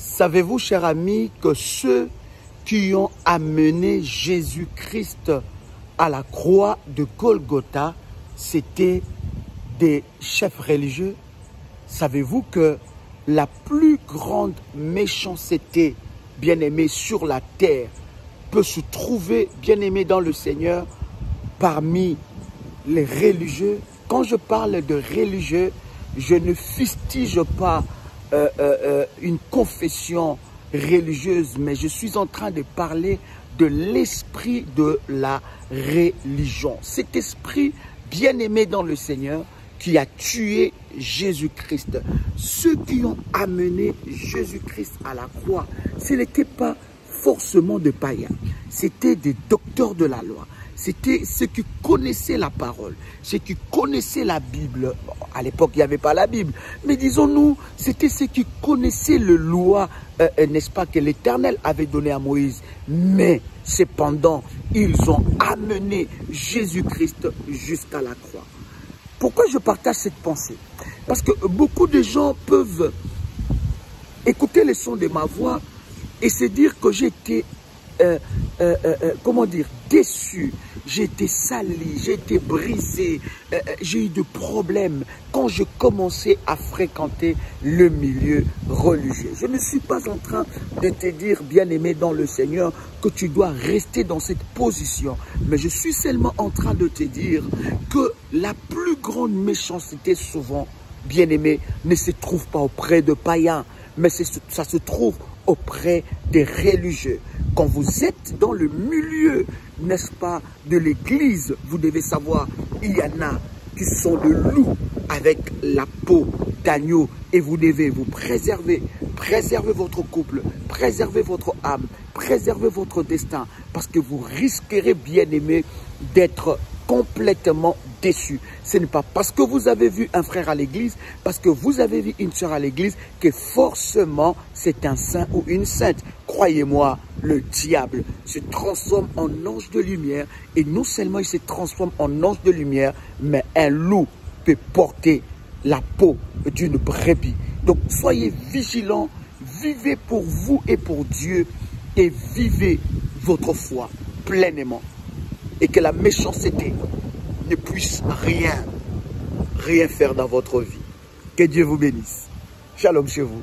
Savez-vous, chers amis, que ceux qui ont amené Jésus-Christ à la croix de Golgotha, c'était des chefs religieux? Savez-vous que la plus grande méchanceté, bien-aimée, sur la terre peut se trouver, bien-aimé dans le Seigneur, parmi les religieux? Quand je parle de religieux, je ne fustige pas une confession religieuse, mais je suis en train de parler de l'esprit de la religion. Cet esprit bien-aimé dans le Seigneur qui a tué Jésus-Christ. Ceux qui ont amené Jésus-Christ à la croix, ce n'était pas forcément des païens, c'était des docteurs de la loi. C'était ceux qui connaissaient la parole, ceux qui connaissaient la Bible. Bon, à l'époque, il n'y avait pas la Bible. Mais disons-nous, c'était ceux qui connaissaient le loi, n'est-ce pas, que l'Éternel avait donné à Moïse. Mais cependant, ils ont amené Jésus-Christ jusqu'à la croix. Pourquoi je partage cette pensée? Parce que beaucoup de gens peuvent écouter le son de ma voix et se dire que j'ai été comment dire, déçu, j'ai été sali, j'ai été brisé, j'ai eu des problèmes quand je commençais à fréquenter le milieu religieux. Je ne suis pas en train de te dire, bien-aimé dans le Seigneur, que tu dois rester dans cette position, mais je suis seulement en train de te dire que la plus grande méchanceté souvent, bien-aimé, ne se trouve pas auprès de païens, mais ça se trouve auprès des religieux. Quand vous êtes dans le milieu, n'est-ce pas, de l'église, vous devez savoir, il y en a qui sont de loups avec la peau d'agneau et vous devez vous préserver, préserver votre couple, préserver votre âme, préserver votre destin parce que vous risquerez, bien aimé, d'être complètement déçu. Ce n'est pas parce que vous avez vu un frère à l'église, parce que vous avez vu une soeur à l'église, que forcément c'est un saint ou une sainte. Croyez-moi, le diable se transforme en ange de lumière et non seulement il se transforme en ange de lumière, mais un loup peut porter la peau d'une brebis. Donc soyez vigilants, vivez pour vous et pour Dieu et vivez votre foi pleinement. Et que la méchanceté ne puisse rien faire dans votre vie. Que Dieu vous bénisse. Shalom chez vous.